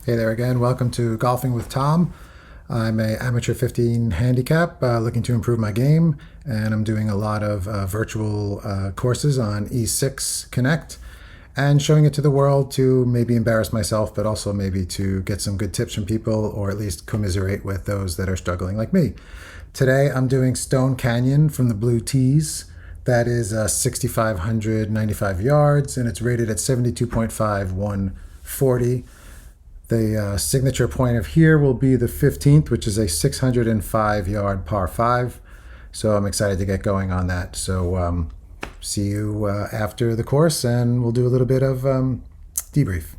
Hey there again. Welcome to Golfing with Tom. I'm a amateur 15 handicap looking to improve my game, and I'm doing a lot of virtual courses on E6 Connect and showing it to the world to maybe embarrass myself, but also maybe to get some good tips from people or at least commiserate with those that are struggling like me. Today I'm doing Stone Canyon from the Blue Tees. That is 6,595 yards, and it's rated at 72.5, 140. The signature point of here will be the 15th, which is a 605-yard par 5. So I'm excited to get going on that. So see you after the course, and we'll do a little bit of debrief.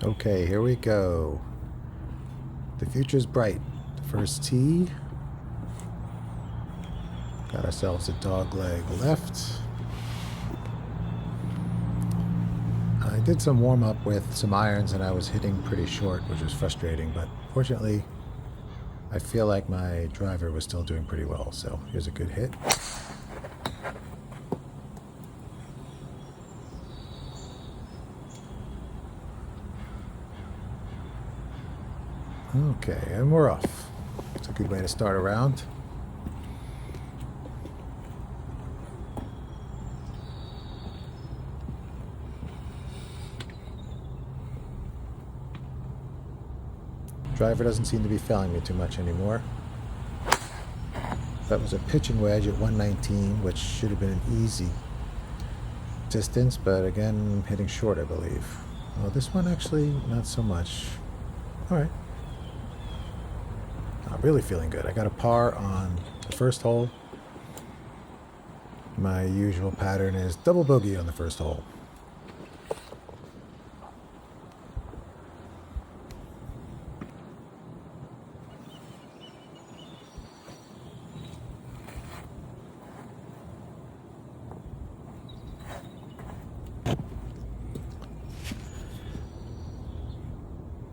Okay, here we go. The future's bright. The first tee. Got ourselves a dog leg left. I did some warm up with some irons and I was hitting pretty short, which was frustrating, but fortunately I feel like my driver was still doing pretty well, so here's a good hit. Okay, and we're off. It's a good way to start a round. Driver doesn't seem to be failing me too much anymore. That was a pitching wedge at 119, which should have been an easy distance, but again, hitting short, I believe. Oh, this one actually, not so much. All right. I'm really feeling good. I got a par on the first hole. My usual pattern is double bogey on the first hole.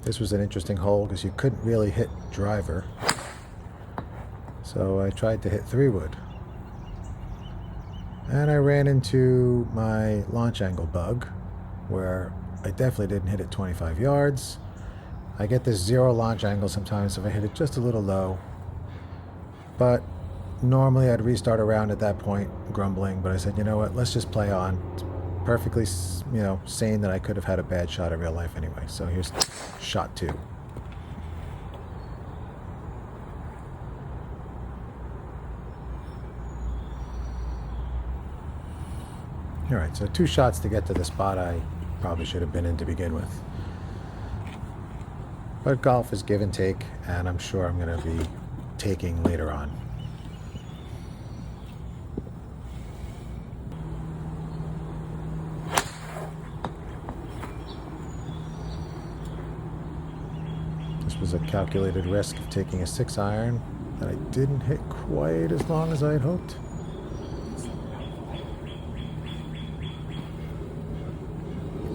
This was an interesting hole because you couldn't really hit driver. So I tried to hit 3-wood. And I ran into my launch angle bug where I definitely didn't hit it 25 yards. I get this 0 launch angle sometimes if I hit it just a little low. But normally I'd restart a round at that point, grumbling, but I said, you know what, let's just play on. It's perfectly, sane that I could have had a bad shot in real life anyway. So here's shot 2. All right, so 2 shots to get to the spot I probably should have been in to begin with. But golf is give and take, and I'm sure I'm going to be taking later on. This was a calculated risk of taking a 6-iron that I didn't hit quite as long as I had hoped.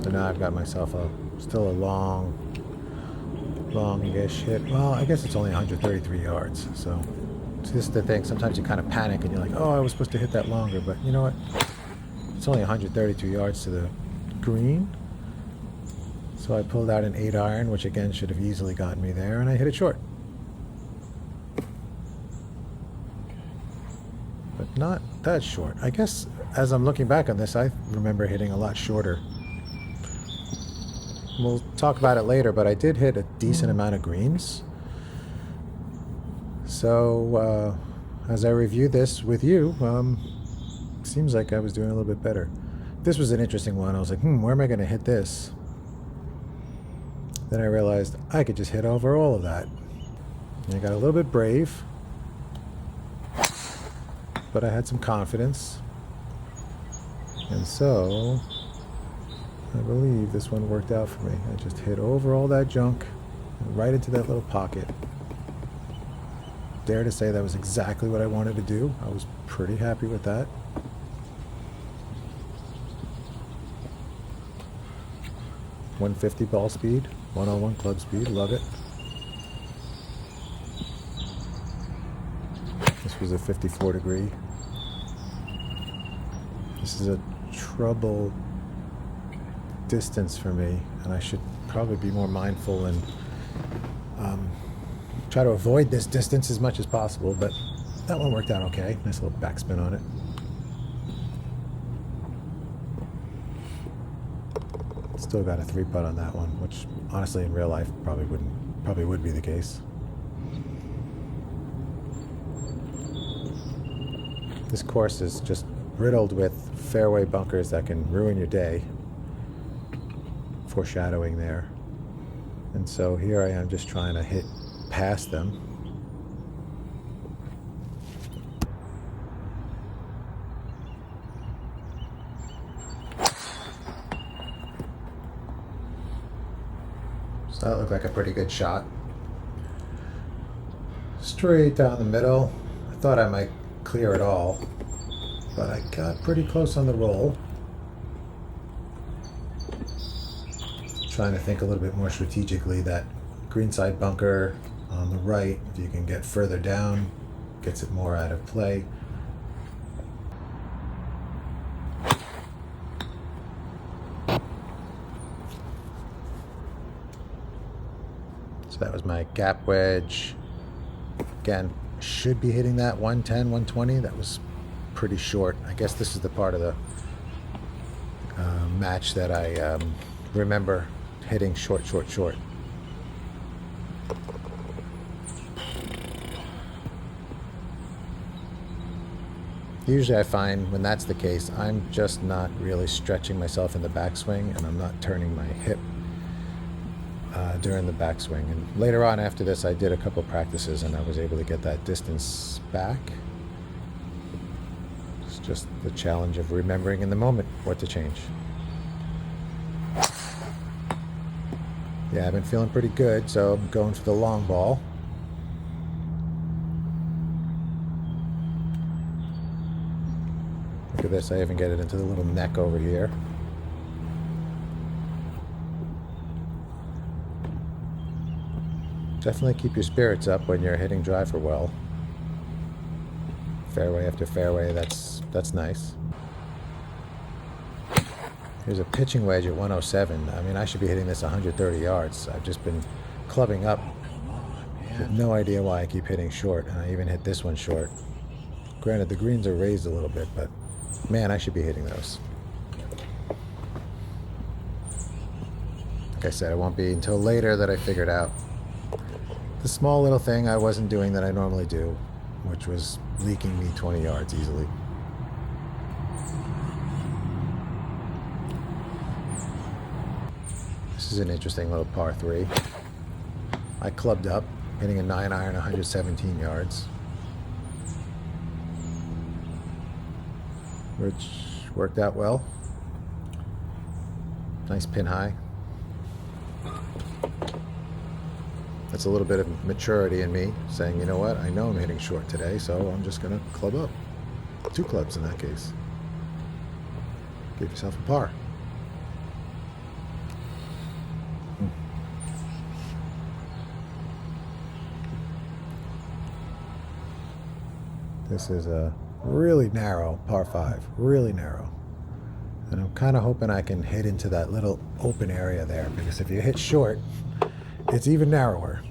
So now I've got myself still a longish hit. Well, I guess it's only 133 yards. So it's just the thing. Sometimes you kind of panic and you're like, oh, I was supposed to hit that longer. But you know what? It's only 132 yards to the green. So I pulled out an 8-iron, which again should have easily gotten me there, and I hit it short. But not that short. I guess as I'm looking back on this, I remember hitting a lot shorter. We'll talk about it later, but I did hit a decent amount of greens. So as I review this with you, seems like I was doing a little bit better. This was an interesting one. I was like, where am I going to hit this? Then I realized I could just hit over all of that. And I got a little bit brave, but I had some confidence. And so I believe this one worked out for me. I just hit over all that junk and right into that little pocket. Dare to say that was exactly what I wanted to do. I was pretty happy with that. .150 ball speed, 101 club speed, love it. This was a 54 degree This is a trouble distance for me, and I should probably be more mindful and try to avoid this distance as much as possible, but that one worked out okay. Nice little backspin on it. Still got a 3-putt on that one, which honestly in real life probably would be the case. This course is just riddled with fairway bunkers that can ruin your day. Foreshadowing there. And so here I am just trying to hit past them. So that looked like a pretty good shot. Straight down the middle. I thought I might clear it all, but I got pretty close on the roll. Trying to think a little bit more strategically. That greenside bunker on the right, if you can get further down, gets it more out of play. So that was my gap wedge. Again, should be hitting that 110, 120. That was pretty short. I guess this is the part of the match that I remember hitting short. Usually I find when that's the case, I'm just not really stretching myself in the backswing, and I'm not turning my hip during the backswing. And later on after this, I did a couple practices and I was able to get that distance back. It's just the challenge of remembering in the moment what to change. Yeah, I've been feeling pretty good, so I'm going for the long ball. Look at this, I even get it into the little neck over here. Definitely keep your spirits up when you're hitting driver well. Fairway after fairway, that's nice. Here's a pitching wedge at 107. I mean, I should be hitting this 130 yards. I've just been clubbing up. I have no idea why I keep hitting short, and I even hit this one short. Granted, the greens are raised a little bit, but man, I should be hitting those. Like I said, it won't be until later that I figured out the small little thing I wasn't doing that I normally do, which was leaking me 20 yards easily. This is an interesting little par 3. I clubbed up, hitting a 9-iron, 117 yards, which worked out well. Nice pin high. That's a little bit of maturity in me, saying, you know what, I know I'm hitting short today, so I'm just going to club up. 2 clubs in that case. Give yourself a par. This is a really narrow par 5, really narrow. And I'm kind of hoping I can hit into that little open area there, because if you hit short, it's even narrower.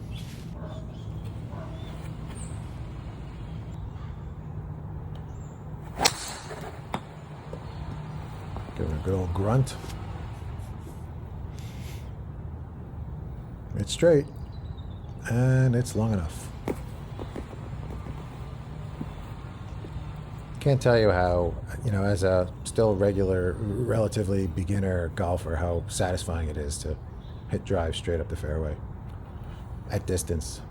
Give it a good old grunt. It's straight, and it's long enough. Can't tell you how, as a still regular, relatively beginner golfer, how satisfying it is to hit drive straight up the fairway at distance.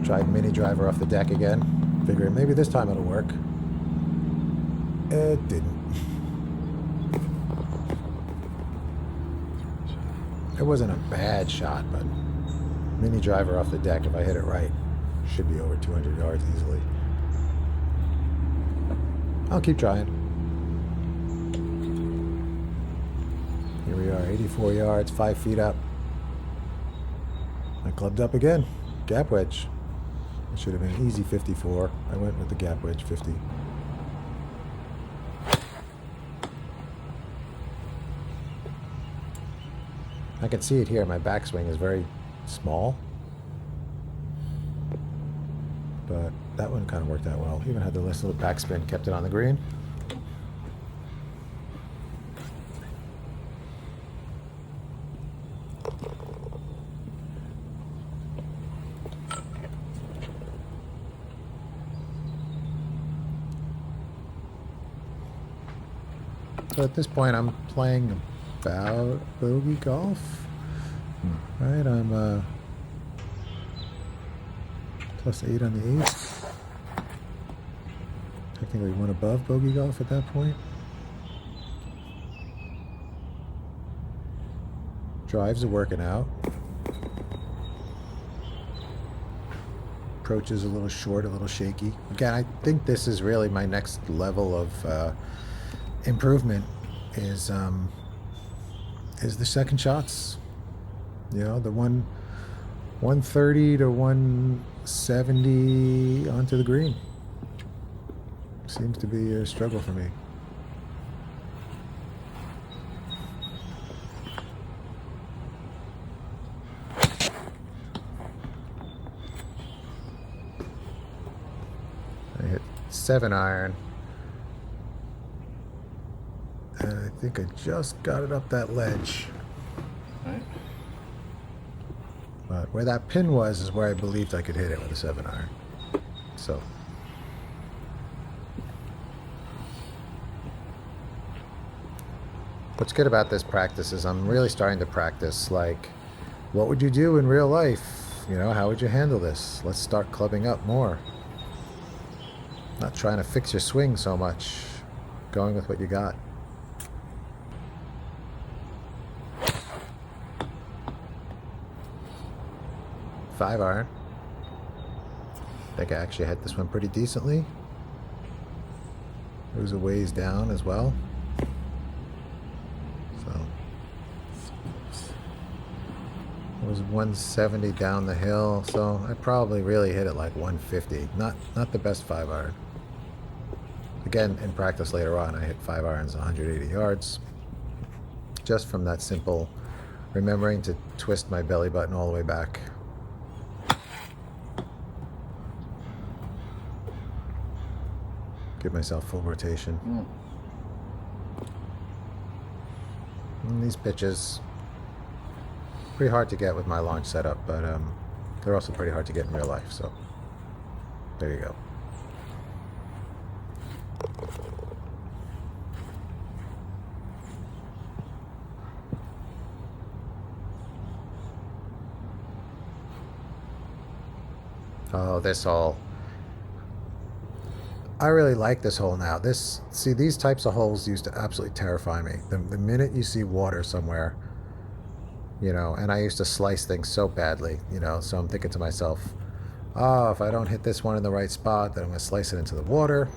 Tried mini driver off the deck again, figuring maybe this time it'll work. It didn't. It wasn't a bad shot, but mini driver off the deck, if I hit it right, should be over 200 yards easily. I'll keep trying. Here we are, 84 yards, 5 feet up. I clubbed up again. Gap wedge. It should have been an easy 54. I went with the gap wedge 50. I can see it here. My backswing is very small. But that one kind of worked out well. Even had the little backspin, kept it on the green. So at this point, I'm playing about bogey golf. Right, I'm +8 on the ace. Technically one above bogey golf at that point. Drives are working out. Approach is a little short, a little shaky. Again, I think this is really my next level of improvement is the second shots. You know, the 130 to 170 onto the green. Seems to be a struggle for me. I hit 7-iron. And I think I just got it up that ledge. Right. But where that pin was is where I believed I could hit it with a 7-iron. So. What's good about this practice is I'm really starting to practice, like, what would you do in real life? You know, how would you handle this? Let's start clubbing up more. Not trying to fix your swing so much. Going with what you got. Five-iron. I think I actually hit this one pretty decently. It was a ways down as well. So it was 170 down the hill. So I probably really hit it like 150. Not the best 5-iron. Again, in practice later on, I hit 5-irons 180 yards. Just from that simple remembering to twist my belly button all the way back. Give myself full rotation. And these pitches, pretty hard to get with my launch setup, but they're also pretty hard to get in real life, so there you go. Oh, this hole. I really like this hole now. See, these types of holes used to absolutely terrify me. The minute you see water somewhere, you know, and I used to slice things so badly, you know, so I'm thinking to myself, oh, if I don't hit this one in the right spot, then I'm going to slice it into the water.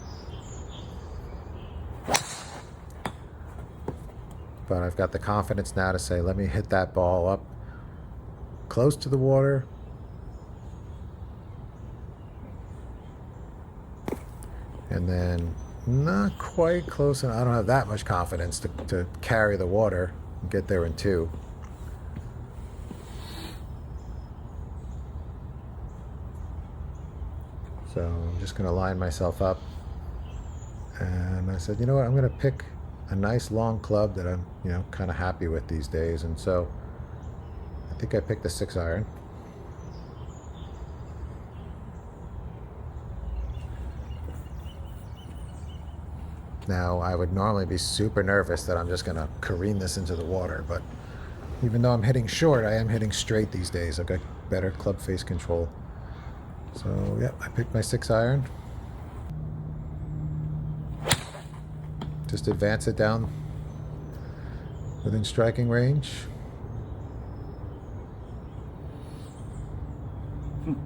But I've got the confidence now to say, let me hit that ball up close to the water. And then not quite close enough. I don't have that much confidence to carry the water and get there in 2. So I'm just going to line myself up. And I said, you know what, I'm going to pick a nice long club that I'm, you know, kind of happy with these days. And so I think I picked the 6-iron. Now, I would normally be super nervous that I'm just going to careen this into the water, but even though I'm hitting short, I am hitting straight these days. I've got better club face control. So, yeah, I picked my 6-iron. Just advance it down within striking range.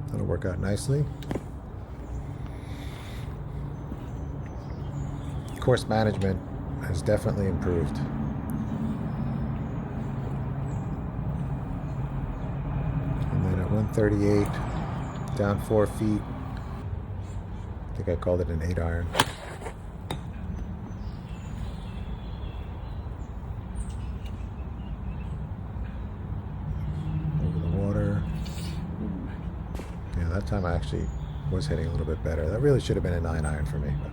That'll work out nicely. Course management has definitely improved. And then at 138, down 4 feet. I think I called it an 8 iron. Over the water. Yeah, that time I actually was hitting a little bit better. That really should have been a 9 iron for me. But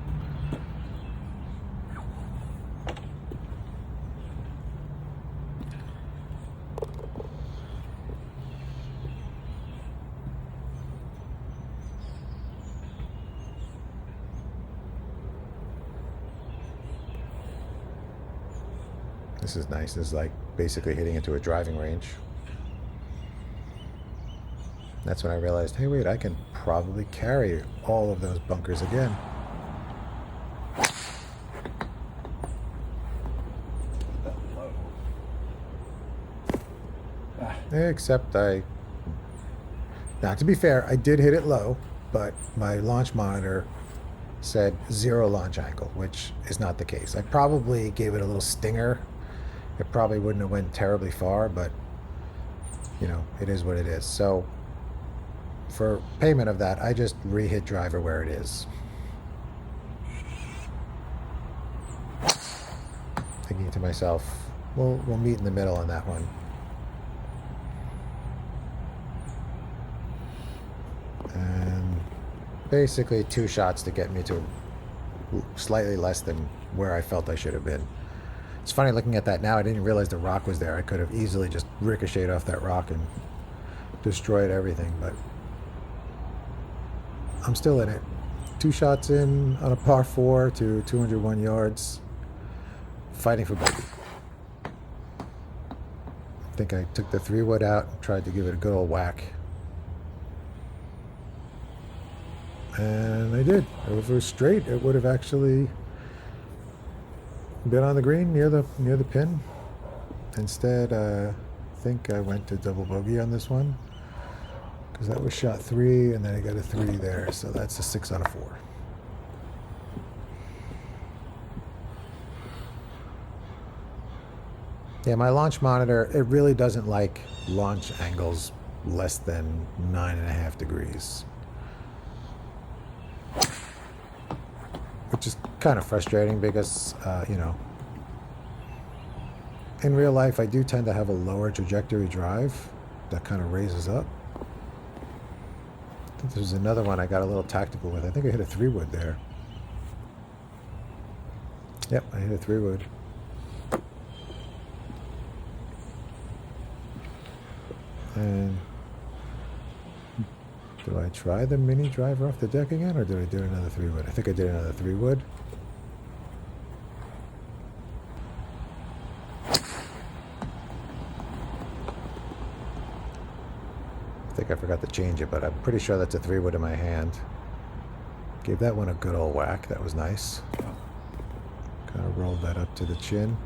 this is nice. This is like basically hitting into a driving range. That's when I realized, hey, wait, I can probably carry all of those bunkers again. Except now to be fair, I did hit it low, but my launch monitor said 0 launch angle, which is not the case. I probably gave it a little stinger. It probably wouldn't have went terribly far, but you know, it is what it is. So for payment of that, I just re-hit driver where it is. Thinking to myself, we'll meet in the middle on that one. And basically 2 shots to get me to slightly less than where I felt I should have been. It's funny looking at that now. I didn't realize the rock was there. I could have easily just ricocheted off that rock and destroyed everything, but I'm still in it. 2 shots in on a par 4 to 201 yards, fighting for bogey. I think I took the 3-wood out and tried to give it a good old whack. And I did. If it was straight, it would have actually been on the green near the pin. Instead, I think I went to double bogey on this one, because that was shot 3, and then I got a 3 there, so that's a 6 out of 4. Yeah, my launch monitor, it really doesn't like launch angles less than 9.5 degrees. Which is kind of frustrating because, you know, in real life I do tend to have a lower trajectory drive that kind of raises up. I think there's another one I got a little tactical with. I think I hit a 3-wood there. Yep, I hit a 3-wood. And do I try the mini driver off the deck again, or did I do another 3-wood? I think I did another 3-wood. I think I forgot to change it, but I'm pretty sure that's a 3-wood in my hand. Gave that one a good old whack. That was nice. Kind of rolled that up to the chin.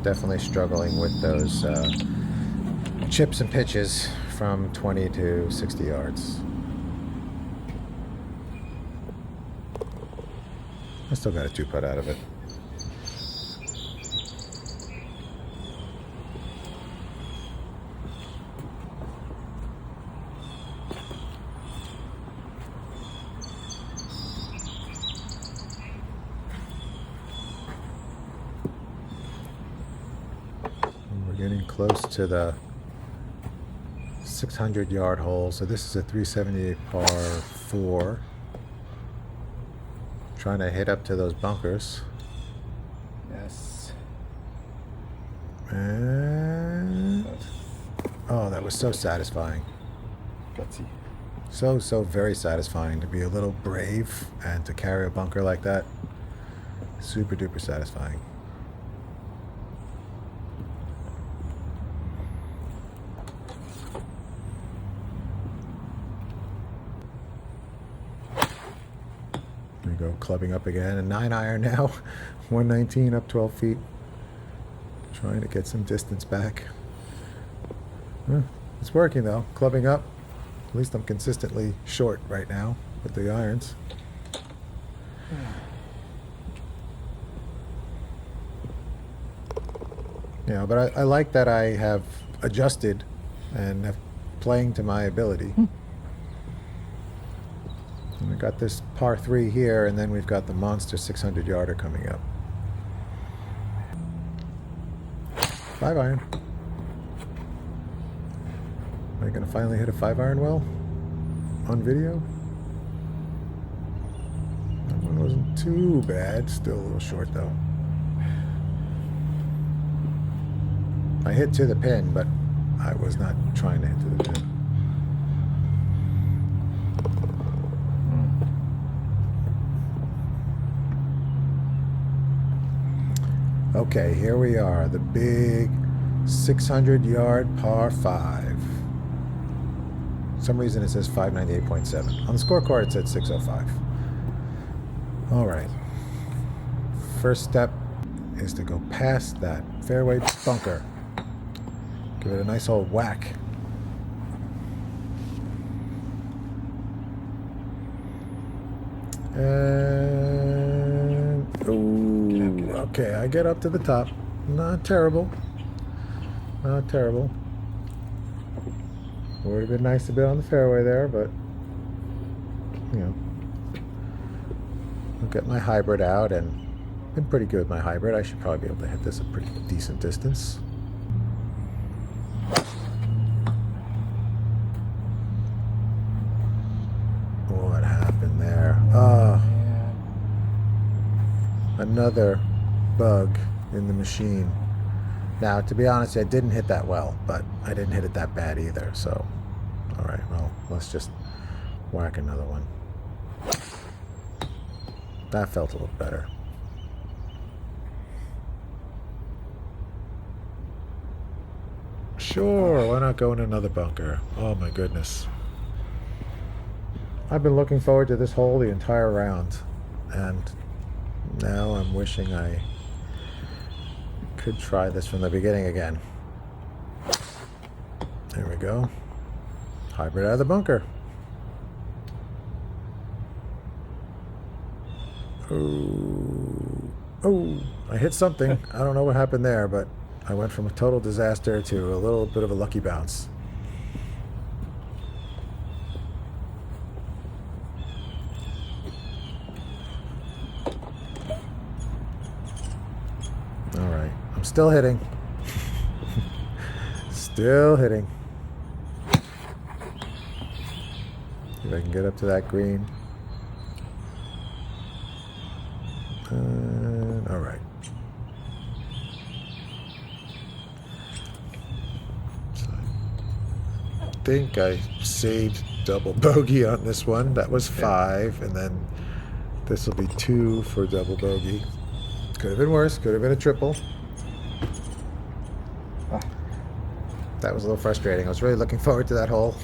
Definitely struggling with those chips and pitches from 20 to 60 yards. I still got a 2-putt out of it. Getting close to the 600-yard hole. So this is a 378 par 4. Trying to hit up to those bunkers. Yes. And oh, that was so satisfying. Gutsy. So very satisfying to be a little brave and to carry a bunker like that. Super duper satisfying. go clubbing up again. And 9-iron now. 119 up 12 feet. Trying to get some distance back. It's working though. Clubbing up. At least I'm consistently short right now with the irons. Yeah, but I like that I have adjusted and have playing to my ability. And we got this par 3 here, and then we've got the monster 600-yarder coming up. 5-iron. Am I going to finally hit a 5-iron well on video? That one wasn't too bad. Still a little short, though. I hit to the pin, but I was not trying to hit to the pin. Okay, here we are, the big 600-yard par 5. For some reason it says 598.7. On the scorecard it said 605. All right. First step is to go past that fairway bunker. Give it a nice old whack. And ooh, okay, I get up to the top. Not terrible. Not terrible. Would have been nice to be on the fairway there, but you know, I'll get my hybrid out, and been pretty good with my hybrid. I should probably be able to hit this a pretty decent distance. What happened there? Another bug in the machine. Now, to be honest, I didn't hit that well, but I didn't hit it that bad either, so all right, well, let's just whack another one. That felt a little better. Sure, why not go in another bunker? Oh my goodness. I've been looking forward to this hole the entire round, and now I'm wishing I could try this from the beginning again. There we go. Hybrid out of the bunker. Oh, I hit something. I don't know what happened there, but I went from a total disaster to a little bit of a lucky bounce. All right, I'm still hitting. Still hitting. If I can get up to that green. All right. So I think I saved double bogey on this one. That was 5, and then this will be 2 for double bogey. Could have been worse. Could have been a triple. That was a little frustrating. I was really looking forward to that hole.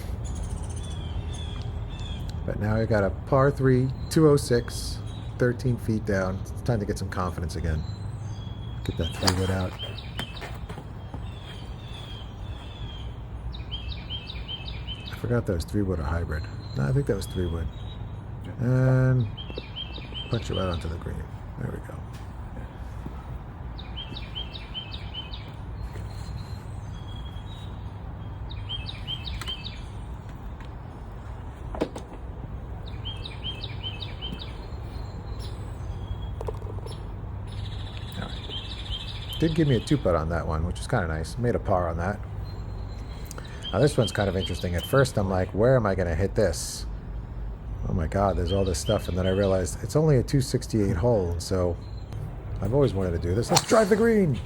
But now I got a par 3, 206, 13 feet down. It's time to get some confidence again. Get that 3-wood out. I forgot that was 3-wood or hybrid. No, I think that was 3-wood. And punch it right onto the green. There we go. Did give me a 2-putt on that one, which is kind of nice. Made a par on that. Now this one's kind of interesting. At first I'm like, where am I going to hit this? Oh my God, there's all this stuff. And then I realized it's only a 268 hole, and so I've always wanted to do this. Let's drive the green.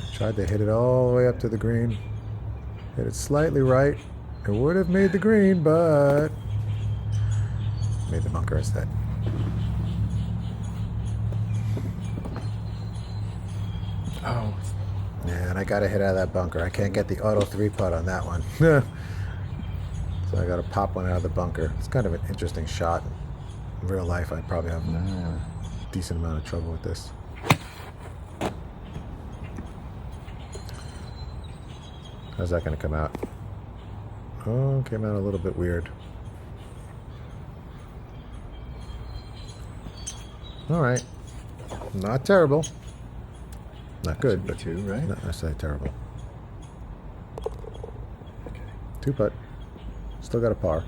I tried to hit it all the way up to the green. Hit it slightly right. It would have made the green, but made the bunker instead. Oh. Yeah, and I got to hit out of that bunker. I can't get the auto 3-putt on that one. So So I got to pop one out of the bunker. It's kind of an interesting shot. In real life, I'd probably have a decent amount of trouble with this. How's that going to come out? Oh, came out a little bit weird. All right. Not terrible. Not good, but two, right? not necessarily terrible. Okay. 2-putt. Still got a par.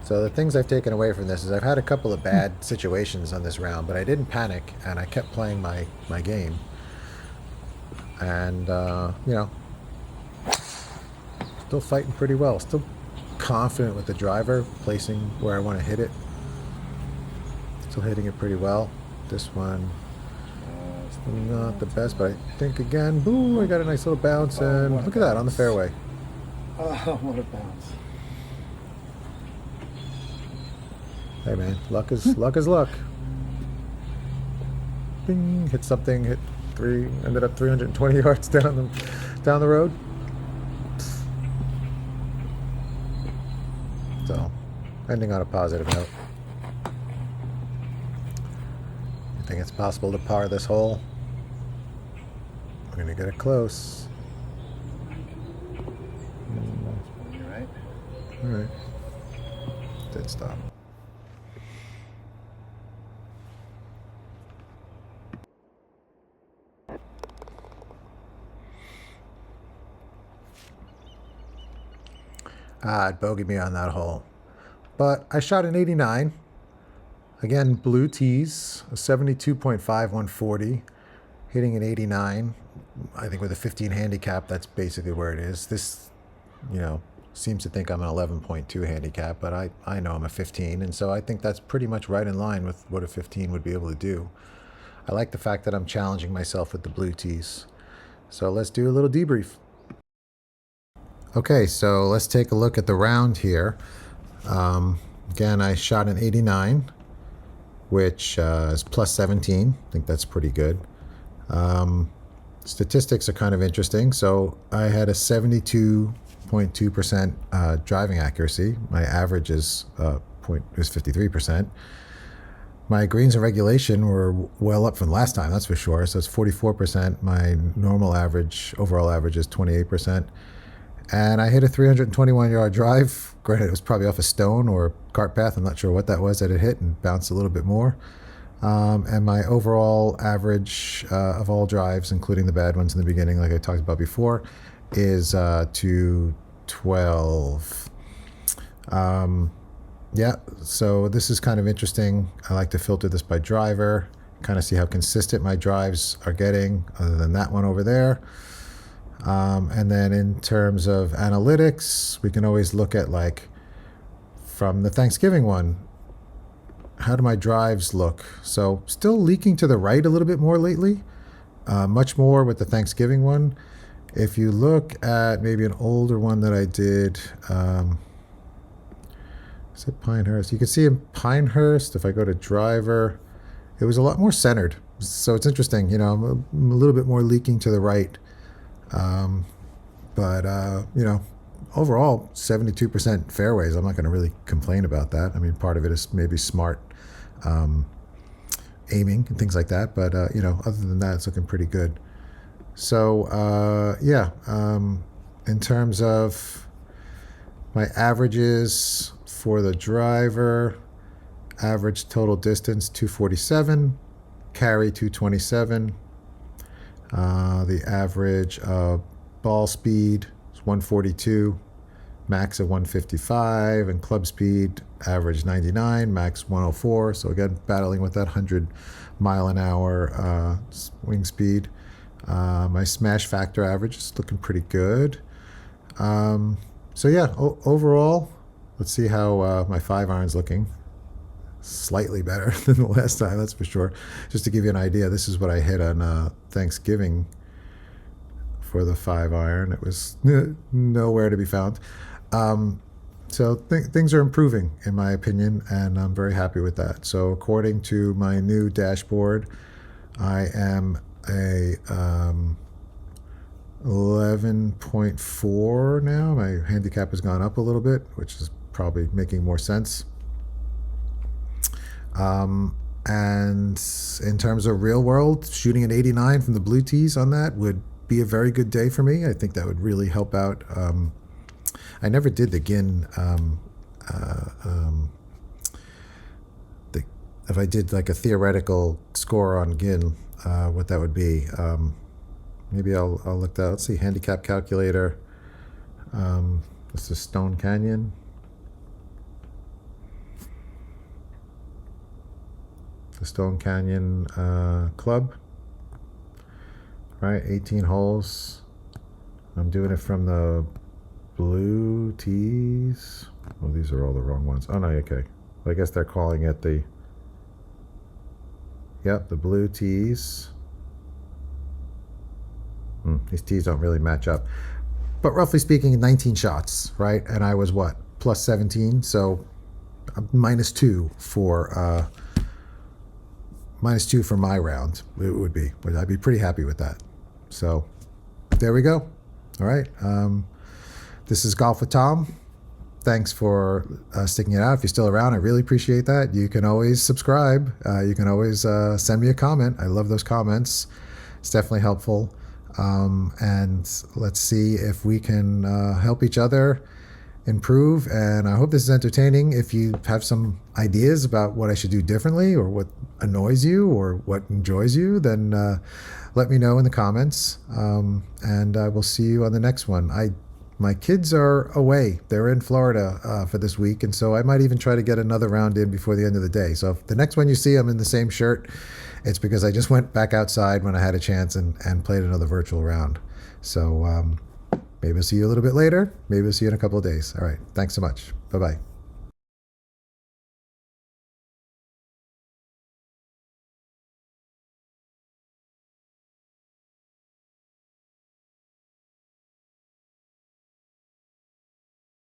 So the things I've taken away from this is I've had a couple of bad situations on this round, but I didn't panic and I kept playing my game. And, still fighting pretty well. Still confident with the driver, placing where I want to hit it. Still hitting it pretty well. This one, not the best, but I think again, boom, I got a nice little bounce, and look at that on the fairway. Oh, what a bounce. Hey man, luck is luck. Bing, hit something, hit three, ended up 320 yards down the road. So, ending on a positive note. I think it's possible to par this hole. We're gonna get it close. You're right. All right. Did stop. It bogeyed me on that hole. But I shot an 89. Again, blue tees, a 72.5, 140. Hitting an 89. I think with a 15 handicap, that's basically where it is. This, seems to think I'm an 11.2 handicap, but I know I'm a 15. And so I think that's pretty much right in line with what a 15 would be able to do. I like the fact that I'm challenging myself with the blue tees. So let's do a little debrief. Okay, so let's take a look at the round here. Again, I shot an 89, which is plus 17. I think that's pretty good. Statistics are kind of interesting. So I had a 72.2% driving accuracy. My average is 53%. My greens and regulation were well up from last time, that's for sure. So it's 44%. My normal average, overall average, is 28%. And I hit a 321-yard drive. Granted, it was probably off a stone or a cart path. I'm not sure what that was that it hit, and bounced a little bit more. And my overall average of all drives, including the bad ones in the beginning, like I talked about before, is 212. Yeah, so this is kind of interesting. I like to filter this by driver, kind of see how consistent my drives are getting, other than that one over there. And then in terms of analytics, we can always look at, like, from the Thanksgiving one, how do my drives look? So still leaking to the right a little bit more lately, much more with the Thanksgiving one. If you look at maybe an older one that I did, is it Pinehurst? You can see in Pinehurst, if I go to driver, it was a lot more centered. So it's interesting, I'm a little bit more leaking to the right. But overall, 72% fairways. I'm not going to really complain about that. I mean, part of it is maybe smart aiming and things like that. But, other than that, it's looking pretty good. So, in terms of my averages for the driver, average total distance 247, carry 227. The average ball speed is 142, max of 155, and club speed average 99, max 104. So again, battling with that 100-mile-an-hour swing speed. My smash factor average is looking pretty good. Overall, let's see how my 5-iron's looking. Slightly better than the last time, that's for sure. Just to give you an idea, this is what I hit on Thanksgiving for the 5-iron. It was nowhere to be found. So things are improving, in my opinion, and I'm very happy with that. So according to my new dashboard, I am a 11.4 now. My handicap has gone up a little bit, which is probably making more sense. And in terms of real world, shooting an 89 from the blue tees on that would be a very good day for me. I think that would really help out. I never did the GIN. If I did like a theoretical score on GIN, what that would be. Maybe I'll look that. Let's see, handicap calculator. This is Stone Canyon. The Stone Canyon Club. Right, 18 holes. I'm doing it from the blue tees. Oh, these are all the wrong ones. Oh no, okay. I guess they're calling it the. Yep, the blue tees. These tees don't really match up. But roughly speaking, 19 shots, right? And I was what? Plus 17, so -2 for -2 for my round. It would be. I'd be pretty happy with that. So there we go. All right. This is Golf with Tom. Thanks for sticking it out. If you're still around, I really appreciate that. You can always subscribe. You can always send me a comment. I love those comments. It's definitely helpful. And let's see if we can help each other improve. And I hope this is entertaining. If you have some ideas about what I should do differently, or what annoys you, or what enjoys you, then let me know in the comments. And I will see you on the next one. My kids are away. They're in Florida for this week, and so I might even try to get another round in before the end of the day. So if the next one you see I'm in the same shirt, it's because I just went back outside when I had a chance and played another virtual round. So maybe I'll see you a little bit later. Maybe I'll see you in a couple of days. All right. Thanks so much. Bye-bye.